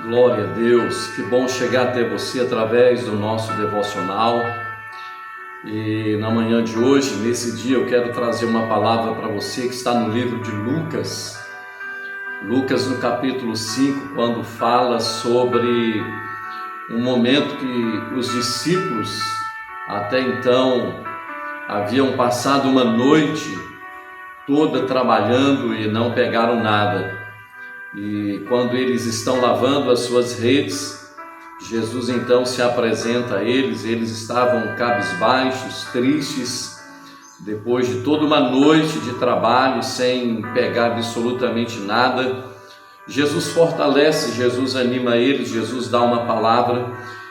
Glória a Deus, que bom chegar até você através do nosso devocional. E na manhã de hoje, nesse dia, eu quero trazer uma palavra para você que está no livro de Lucas. Lucas no capítulo 5, quando fala sobre um momento que os discípulos até então haviam passado uma noite toda trabalhando e não pegaram nada. E quando eles estão lavando as suas redes, Jesus então se apresenta a eles. Eles estavam cabisbaixos, tristes, depois de toda uma noite de trabalho sem pegar absolutamente nada. Jesus fortalece, Jesus anima eles, Jesus dá uma palavra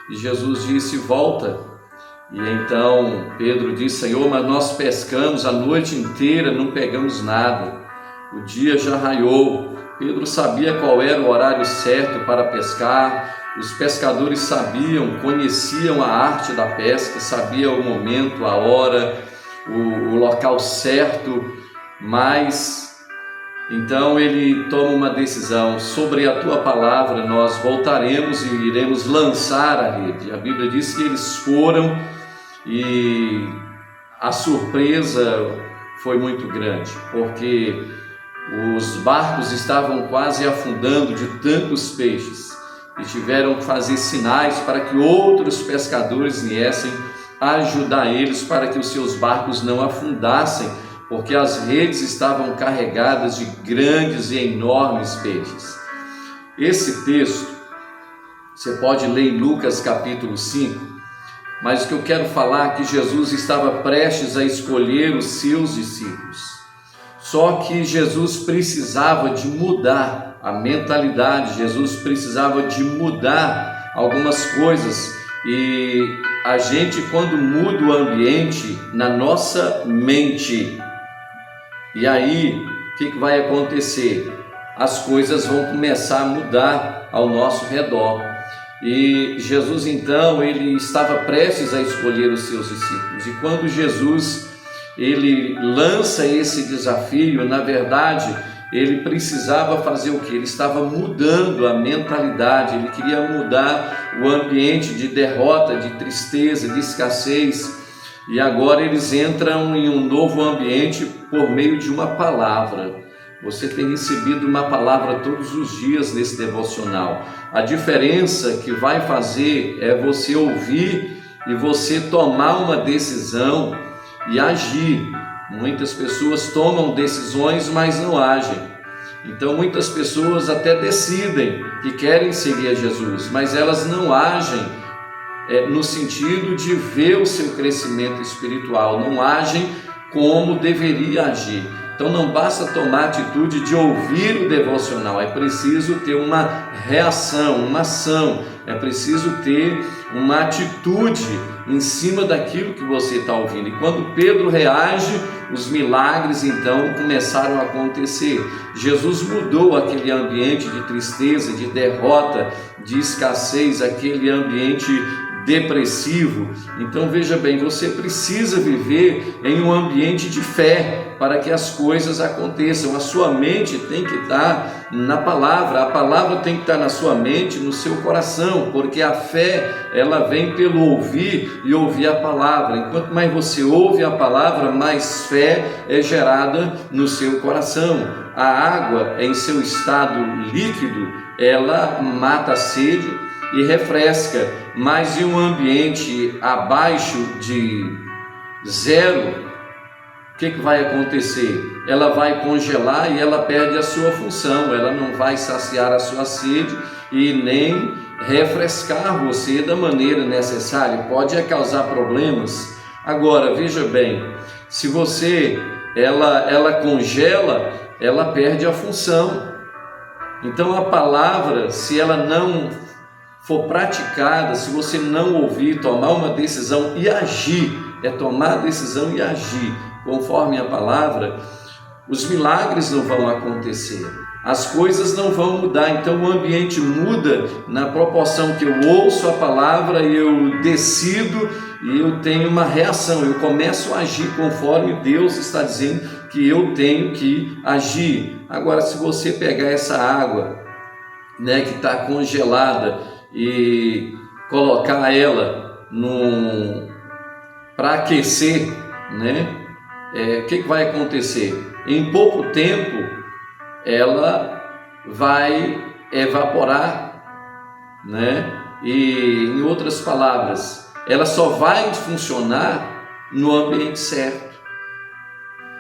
e Jesus disse: volta. E então Pedro disse: Senhor, mas nós pescamos a noite inteira, não pegamos nada, o dia já raiou. Pedro sabia qual era o horário certo para pescar. Os pescadores sabiam, conheciam a arte da pesca, sabiam o momento, a hora, o local certo, mas então ele toma uma decisão: sobre a tua palavra nós voltaremos e iremos lançar a rede. A Bíblia diz que eles foram e a surpresa foi muito grande, porque os barcos estavam quase afundando de tantos peixes e tiveram que fazer sinais para que outros pescadores viessem ajudar eles para que os seus barcos não afundassem, porque as redes estavam carregadas de grandes e enormes peixes. Esse texto você pode ler em Lucas capítulo 5, mas o que eu quero falar é que Jesus estava prestes a escolher os seus discípulos. Só que Jesus precisava de mudar a mentalidade, Jesus precisava de mudar algumas coisas. E a gente, quando muda o ambiente na nossa mente, e aí o que vai acontecer? As coisas vão começar a mudar ao nosso redor. E Jesus então, ele estava prestes a escolher os seus discípulos. E quando Jesus ele lança esse desafio, na verdade, ele precisava fazer o que? Ele estava mudando a mentalidade, ele queria mudar o ambiente de derrota, de tristeza, de escassez. E agora eles entram em um novo ambiente por meio de uma palavra. Você tem recebido uma palavra todos os dias nesse devocional. A diferença que vai fazer é você ouvir e você tomar uma decisão e agir. Muitas pessoas tomam decisões, mas não agem. Então muitas pessoas até decidem que querem seguir a Jesus, mas elas não agem no sentido de ver o seu crescimento espiritual, não agem como deveria agir. Então não basta tomar a atitude de ouvir o devocional, é preciso ter uma reação, uma ação, é preciso ter uma atitude em cima daquilo que você está ouvindo. E quando Pedro reage, os milagres então começaram a acontecer. Jesus mudou aquele ambiente de tristeza, de derrota, de escassez, aquele ambiente depressivo. Então veja bem, você precisa viver em um ambiente de fé para que as coisas aconteçam. A sua mente tem que estar na palavra, a palavra tem que estar na sua mente, no seu coração, porque a fé ela vem pelo ouvir e ouvir a palavra. Enquanto mais você ouve a palavra, mais fé é gerada no seu coração. A água em seu estado líquido, ela mata a sede e refresca, mas em um ambiente abaixo de zero, o que vai acontecer? Ela vai congelar e ela perde a sua função, ela não vai saciar a sua sede e nem refrescar você da maneira necessária, pode causar problemas. Agora, veja bem, se você, ela congela, ela perde a função. Então a palavra, se ela não for praticada, se você não ouvir, tomar uma decisão e agir, é tomar a decisão e agir conforme a palavra, os milagres não vão acontecer, as coisas não vão mudar. Então o ambiente muda na proporção que eu ouço a palavra, eu decido e eu tenho uma reação, eu começo a agir conforme Deus está dizendo que eu tenho que agir. Agora, se você pegar essa água né, que está congelada e colocar ela para aquecer, né, o que vai acontecer? Em pouco tempo ela vai evaporar, né? E em outras palavras, ela só vai funcionar no ambiente certo.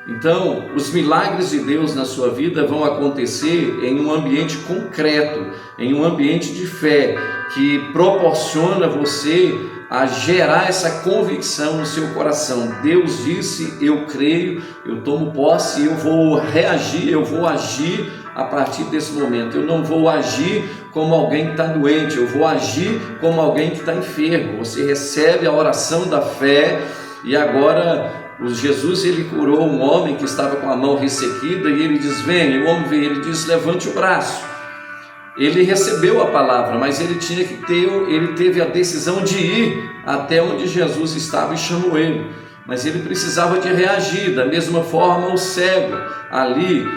Então, os milagres de Deus na sua vida vão acontecer em um ambiente concreto, em um ambiente de fé, que proporciona você a gerar essa convicção no seu coração. Deus disse, eu creio, eu tomo posse, eu vou reagir, eu vou agir a partir desse momento. Eu não vou agir como alguém que está doente, eu vou agir como alguém que está enfermo. Você recebe a oração da fé. E agora Jesus, ele curou um homem que estava com a mão ressequida, e ele diz, vem, o homem veio, ele diz, levante o braço. Ele recebeu a palavra, mas ele teve a decisão de ir até onde Jesus estava e chamou ele, mas ele precisava de reagir. Da mesma forma, o cego ali,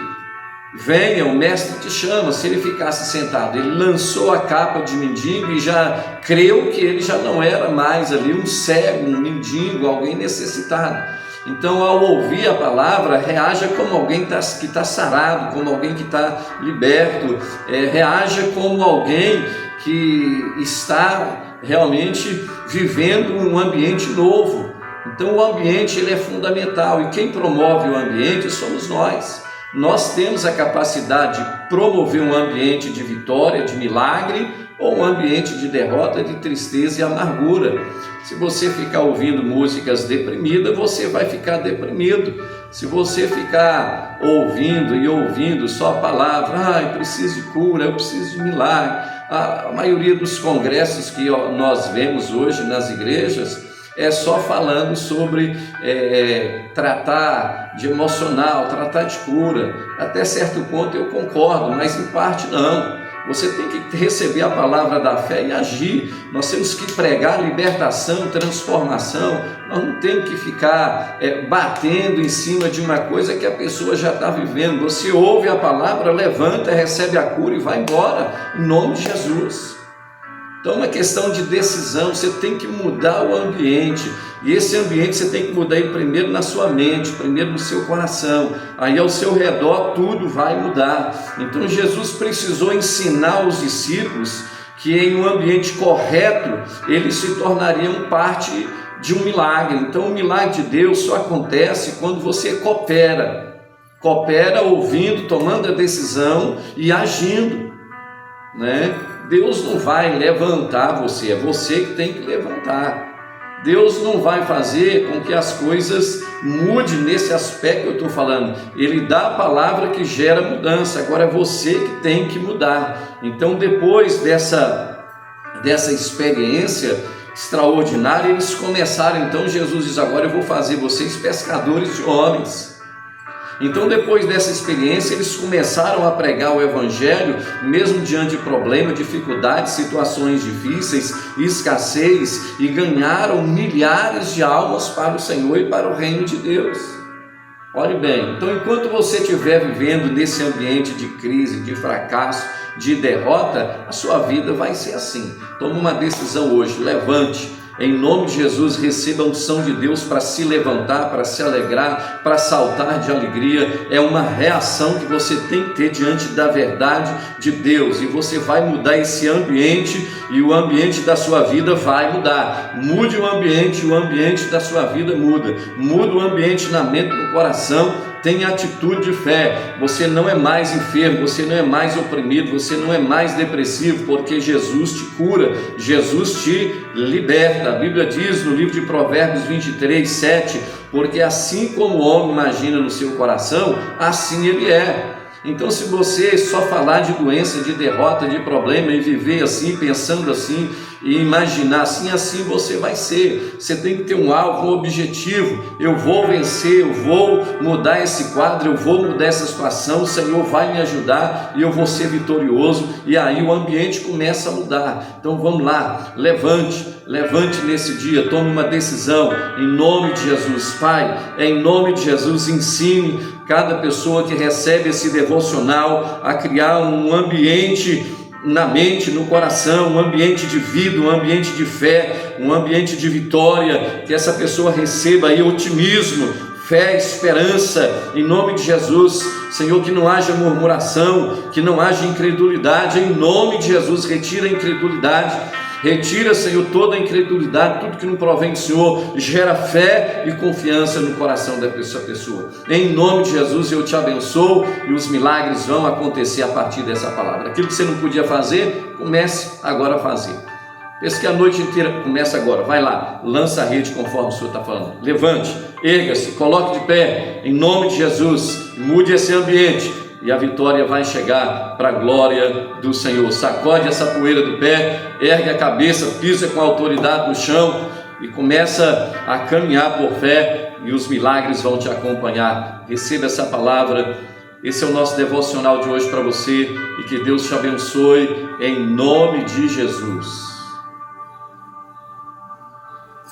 venha, o mestre te chama. Se ele ficasse sentado, ele lançou a capa de mendigo e já creu que ele já não era mais ali um cego, um mendigo, alguém necessitado. Então, ao ouvir a palavra, reaja como alguém que está sarado, como alguém que está liberto, reaja como alguém que está realmente vivendo um ambiente novo. Então, o ambiente ele é fundamental, e quem promove o ambiente somos nós. Nós temos a capacidade de promover um ambiente de vitória, de milagre, ou um ambiente de derrota, de tristeza e amargura. Se você ficar ouvindo músicas deprimidas, você vai ficar deprimido. Se você ficar ouvindo só a palavra, eu preciso de cura, eu preciso de milagre. A maioria dos congressos que nós vemos hoje nas igrejas é só falando sobre tratar de emocional, tratar de cura. Até certo ponto eu concordo, mas em parte não. Você tem que receber a palavra da fé e agir. Nós temos que pregar libertação, transformação. Nós não temos que ficar batendo em cima de uma coisa que a pessoa já está vivendo. Você ouve a palavra, levanta, recebe a cura e vai embora, em nome de Jesus. Então é uma questão de decisão. Você tem que mudar o ambiente, e esse ambiente você tem que mudar ele primeiro na sua mente, primeiro no seu coração. Aí ao seu redor tudo vai mudar. Então Jesus precisou ensinar os discípulos que em um ambiente correto eles se tornariam parte de um milagre. Então o milagre de Deus só acontece quando você coopera ouvindo, tomando a decisão e agindo, né? Deus não vai levantar você, é você que tem que levantar. Deus não vai fazer com que as coisas mudem nesse aspecto que eu estou falando. Ele dá a palavra que gera mudança, agora é você que tem que mudar. Então, depois dessa experiência extraordinária, eles começaram. Então Jesus diz, agora eu vou fazer vocês pescadores de homens. Então, depois dessa experiência, eles começaram a pregar o Evangelho, mesmo diante de problemas, dificuldades, situações difíceis, escassez, e ganharam milhares de almas para o Senhor e para o reino de Deus. Olhe bem, então enquanto você estiver vivendo nesse ambiente de crise, de fracasso, de derrota, a sua vida vai ser assim. Tome uma decisão hoje, levante. Em nome de Jesus, receba a unção de Deus para se levantar, para se alegrar, para saltar de alegria. É uma reação que você tem que ter diante da verdade de Deus, e você vai mudar esse ambiente, e o ambiente da sua vida vai mudar. Mude o ambiente da sua vida muda. Muda o ambiente na mente, no coração. Tenha atitude de fé. Você não é mais enfermo, você não é mais oprimido, você não é mais depressivo, porque Jesus te cura, Jesus te liberta. A Bíblia diz no livro de Provérbios 23, 7, porque assim como o homem imagina no seu coração, assim ele é. Então, se você só falar de doença, de derrota, de problema, e viver assim, pensando assim, e imaginar assim, assim você vai ser. Você tem que ter um alvo, um objetivo. Eu vou vencer, eu vou mudar esse quadro, eu vou mudar essa situação, o Senhor vai me ajudar e eu vou ser vitorioso. E aí o ambiente começa a mudar. Então vamos lá, levante nesse dia, tome uma decisão em nome de Jesus. Pai, em nome de Jesus, ensine cada pessoa que recebe esse devocional a criar um ambiente na mente, no coração, um ambiente de vida, um ambiente de fé, um ambiente de vitória, que essa pessoa receba aí otimismo, fé, esperança, em nome de Jesus. Senhor, que não haja murmuração, que não haja incredulidade, em nome de Jesus. Retira a incredulidade, retira, Senhor, toda a incredulidade, tudo que não provém do Senhor. Gera fé e confiança no coração dessa pessoa, em nome de Jesus. Eu te abençoo e os milagres vão acontecer a partir dessa palavra. Aquilo que você não podia fazer, comece agora a fazer. Pensa que a noite inteira, começa agora, vai lá, lança a rede conforme o Senhor está falando, levante, erga-se, coloque de pé, em nome de Jesus, mude esse ambiente e a vitória vai chegar para a glória do Senhor. Sacode essa poeira do pé, ergue a cabeça, pisa com autoridade no chão e começa a caminhar por fé e os milagres vão te acompanhar. Receba essa palavra. Esse é o nosso devocional de hoje para você e que Deus te abençoe em nome de Jesus.